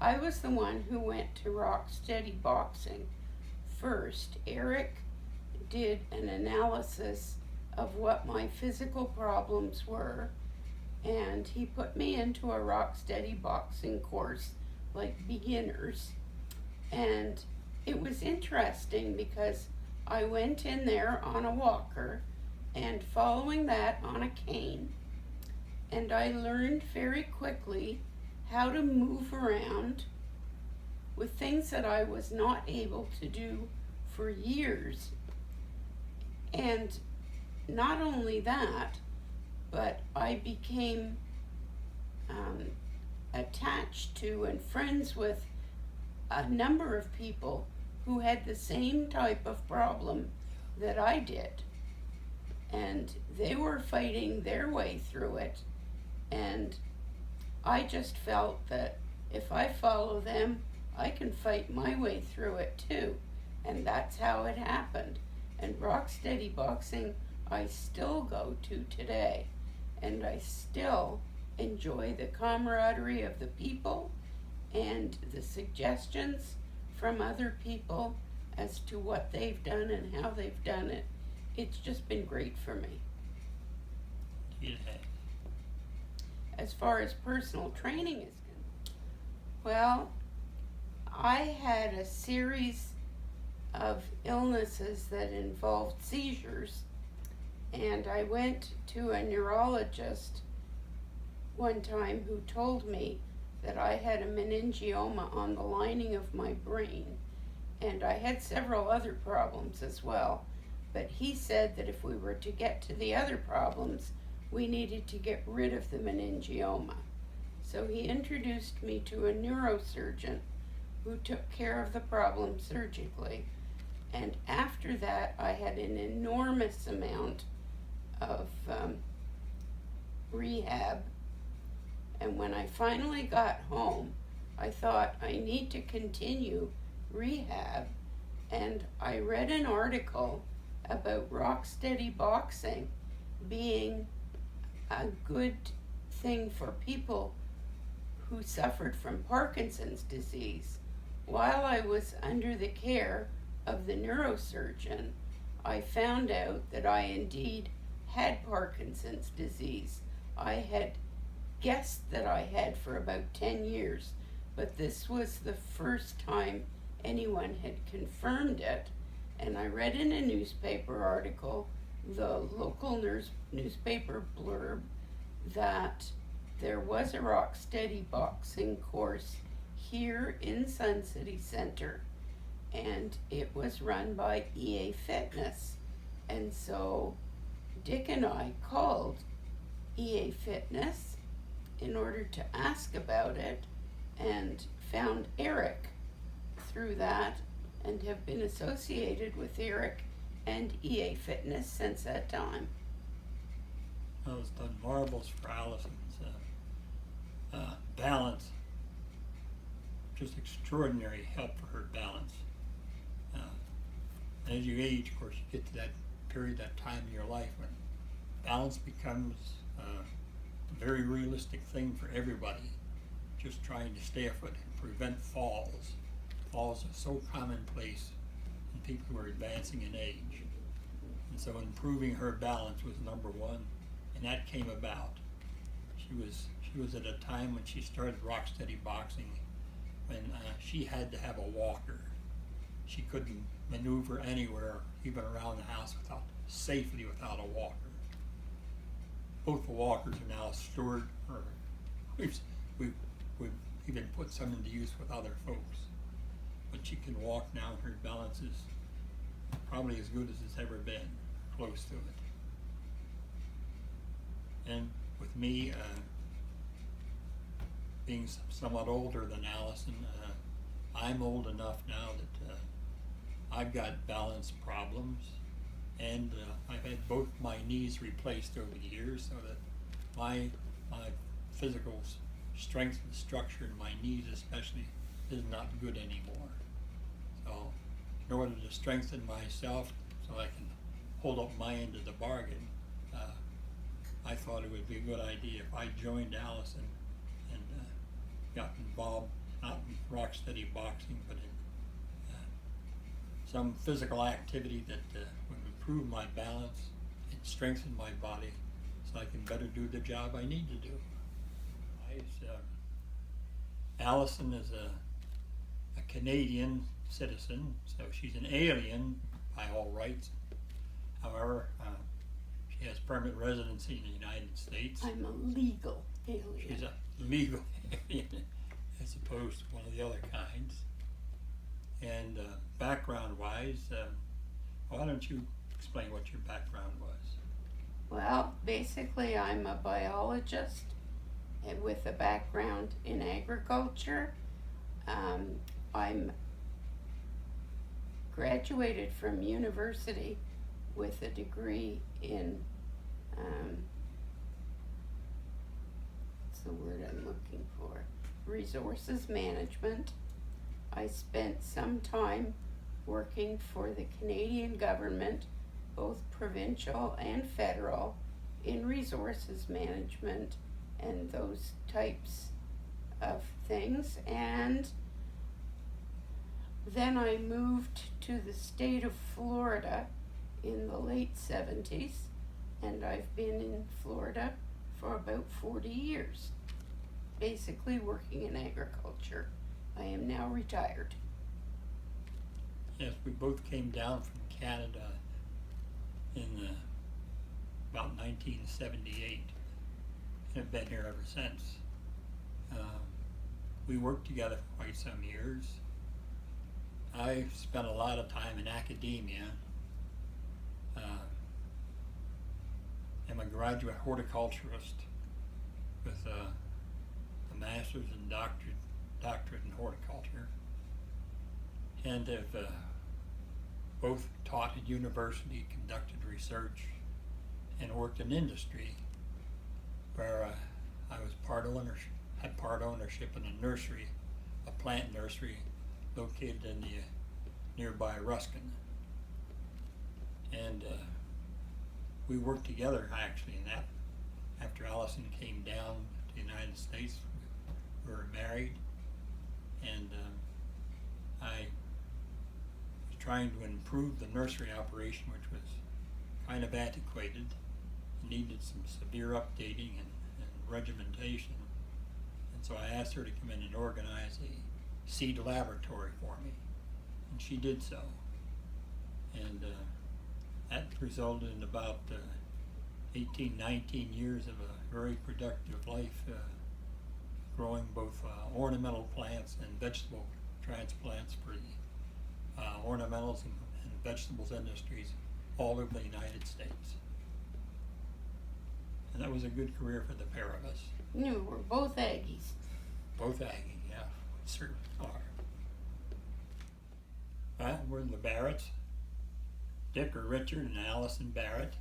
I was the one who went to Rock Steady Boxing first. Eric did an analysis of what my physical problems were, and he put me into a Rock Steady Boxing course, like beginners. And it was interesting because I went in there on a walker and following that on a cane, and I learned very quickly how to move around with things that I was not able to do for years. And not only that, but I became attached to and friends with a number of people who had the same type of problem that I did. And they were fighting their way through it. And I just felt that if I follow them, I can fight my way through it too. And that's how it happened. And Rock Steady Boxing, I still go to today. And I still enjoy the camaraderie of the people and the suggestions from other people as to what they've done and how they've done it. It's just been great for me. Yeah. As far as personal training is concerned, well, I had a series of illnesses that involved seizures, and I went to a neurologist one time who told me that I had a meningioma on the lining of my brain, and I had several other problems as well. But he said that if we were to get to the other problems, we needed to get rid of the meningioma. So he introduced me to a neurosurgeon who took care of the problem surgically. And after that, I had an enormous amount of rehab. And when I finally got home, I thought I need to continue rehab. And I read an article about Rock Steady Boxing being a good thing for people who suffered from Parkinson's disease. While I was under the care of the neurosurgeon, I found out that I indeed had Parkinson's disease. I had guessed that I had for about 10 years, but this was the first time anyone had confirmed it. And I read in a newspaper article, the local newspaper blurb, that there was a Rock Steady Boxing course here in Sun City Center, and it was run by EA Fitness. And so Dick and I called EA Fitness in order to ask about it, and found Eric through that, and have been associated with Eric and EA Fitness since that time. That was done marvels for Allison's balance. Just extraordinary help for her balance. As you age, of course, you get to that period, that time in your life when balance becomes a very realistic thing for everybody. Just trying to stay afoot and prevent falls. Falls are so commonplace in people who are advancing in age. And so improving her balance was number one, and that came about. She was at a time when she started Rock Steady Boxing when she had to have a walker. She couldn't maneuver anywhere, even around the house, safely without a walker. Both the walkers are now stored, or we've even put some into use with other folks. But she can walk now, and her balance is probably as good as it's ever been, close to it. And with me being somewhat older than Allison, I'm old enough now that I've got balance problems, and I've had both my knees replaced over the years, so that my physical strength and structure in my knees especially is not good anymore. So in order to strengthen myself so I can hold up my end of the bargain, I thought it would be a good idea if I joined Allison and got involved not in rock steady boxing, but in some physical activity that would improve my balance and strengthen my body so I can better do the job I need to do. Allison is a Canadian citizen, so she's an alien by all rights. However, she has permanent residency in the United States. I'm a legal alien. She's a legal alien as opposed to one of the other kinds. And background-wise, why don't you explain what your background was? Well, basically I'm a biologist and with a background in agriculture. I'm graduated from university with a degree in, what's the word I'm looking for? Resources management. I spent some time working for the Canadian government, both provincial and federal, in resources management and those types of things. And then I moved to the state of Florida in the late 70s, and I've been in Florida for about 40 years, basically working in agriculture. I am now retired. Yes, we both came down from Canada in about 1978 and have been here ever since. We worked together for quite some years. I spent a lot of time in academia. I'm a graduate horticulturist with a master's and doctorate in horticulture, and have both taught at university, conducted research, and worked in industry, where I was had part ownership in a nursery, a plant nursery located in the nearby Ruskin. And we worked together actually in that. After Allison came down to the United States, we were married, and I was trying to improve the nursery operation, which was kind of antiquated, needed some severe updating and regimentation. And so I asked her to come in and organize a seed laboratory for me, and she did so. And that resulted in about 18, 19 years of a very productive life, growing both ornamental plants and vegetable transplants for the ornamentals and vegetables industries all over the United States. And that was a good career for the pair of us. You were both Aggies. Both Aggie, yeah, we certainly are. Well, we're the Barretts, Dick or Richard and Allison Barrett.